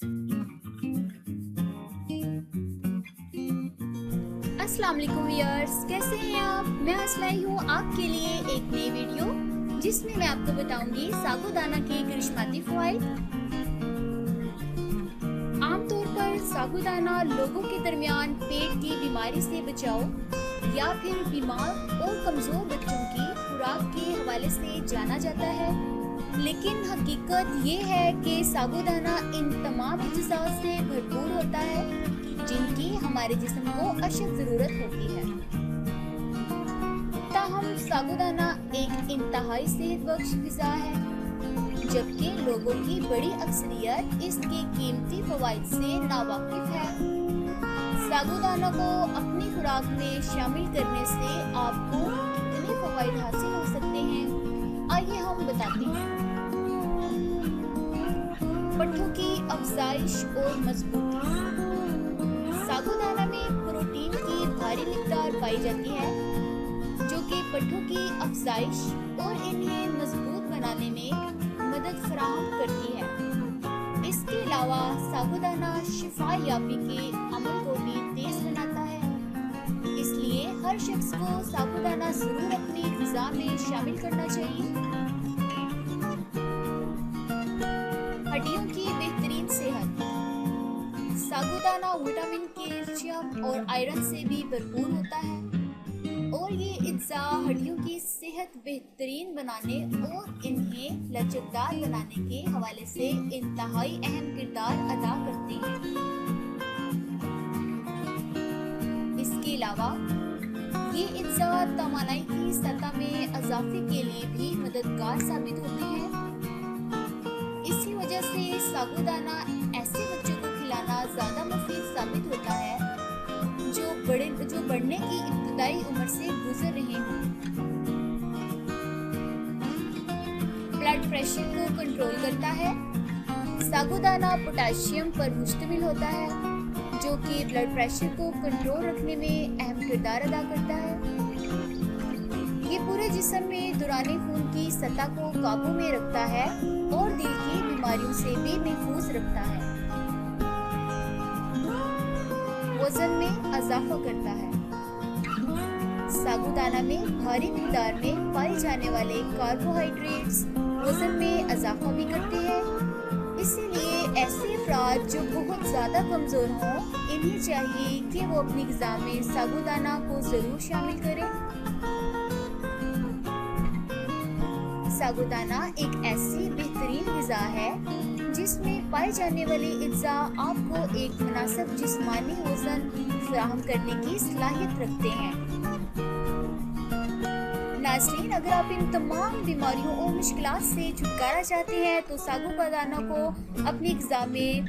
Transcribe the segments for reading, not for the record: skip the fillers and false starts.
अस्सलाम वालेकुम व्यूअर्स, कैसे हैं आप। मैं आज लाई हूँ आपके लिए एक नई वीडियो जिसमें मैं आपको बताऊंगी साबूदाना के करिश्माती फ़वाइद। आमतौर पर साबूदाना लोगों के दरमियान पेट की बीमारी से बचाव या फिर बीमार और कमज़ोर बच्चों की खुराक के हवाले से जाना जाता है, लेकिन हकीकत ये है कि साबूदाना इन तमाम अज्जा से भरपूर होता है जिनकी हमारे जिस्म को अशद ज़रूरत होती है। ताहम साबूदाना एक इंतहाई सेहतबख्श ग़िज़ा है, जबकि लोगों की बड़ी अक्सरियत इसके कीमती फ़वाइद से नावाकिफ़ है। साबूदाना को अपनी खुराक में शामिल करने से आपको कितने फ़वाइद हासिल हो सकते हैं, आइए हम बताते हैं। पट्ठों की अफजाइश और मजबूती। साबूदाना में प्रोटीन की भारी मिक़दार पाई जाती है, जो कि पट्ठों की अफजाइश और इन्हें मजबूत बनाने में मदद फराहम करती है। इसके अलावा साबूदाना शिफा याबी के अमल को भी तेज बनाता है, इसलिए हर शख्स को साबूदाना ज़रूर अपनी ग़िज़ा में शामिल करना चाहिए। हड्डियों की बेहतरीन सेहत। साबूदाना विटामिन, कैल्शियम और आयरन से भी भरपूर होता है और ये अज्जा हड्डियों की सेहत बेहतरीन बनाने और इन्हें लचकदार बनाने के हवाले से इंतहाई अहम किरदार अदा करते हैं। इसके अलावा ये अज्जा तवानाई की सतह में इजाफे के लिए भी मददगार साबित होते हैं। इसी वजह से साबूदाना ऐसे बच्चों को खिलाना ज़्यादा मुफीद साबित होता है जो बढ़ने की इब्तिदाई उम्र से गुजर रहे हों। ब्लड प्रेशर को कंट्रोल करता है। साबूदाना पोटेशियम पर मुश्तमिल होता है, जो कि ब्लड प्रेशर को कंट्रोल रखने में अहम किरदार अदा करता है। ये पूरे जिस्म में दौराने खून की सतह को काबू में रखता है और दिल की बीमारियों से भी महफूज रखता है। वजन में इजाफा करता है। साबूदाना में भारी मिक़दार में पाए जाने वाले कार्बोहाइड्रेट्स वजन में इजाफा भी करते हैं, इसीलिए ऐसे अफराद जो बहुत ज़्यादा कमज़ोर हों, इन्हें चाहिए कि वो अपनी ग़िज़ा में साबूदाना को ज़रूर शामिल करें। साबूदाना एक ऐसी बेहतरीन ग़िज़ा है जिसमें पाए जाने वाले अज्जा आपको एक मुनासिब जिस्मानी वज़न फराहम करने की सलाहियत रखते हैं। नाज़रीन, अगर आप इन तमाम बीमारियों और मुश्किलात से छुटकारा चाहते हैं तो साबूदाना को अपनी ग़िज़ा में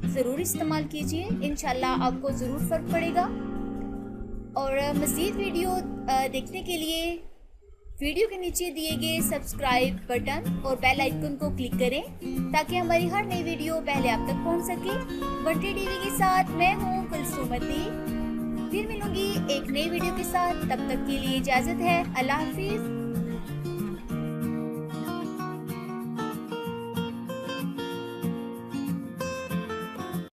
ज़रूर इस्तेमाल कीजिए, इंशाल्लाह आपको ज़रूर फ़र्क पड़ेगा। और मज़ीद वीडियो देखने के लिए वीडियो के नीचे दिए गए सब्सक्राइब बटन और बेल आइकन को क्लिक करें ताकि हमारी हर नई वीडियो पहले आप तक पहुंच सके। बंटी टीवी के साथ मैं हूं कुलसुमती। फिर मिलूंगी एक नई वीडियो के साथ, तब तक के लिए इजाज़त है। अल्लाह हाफिज़।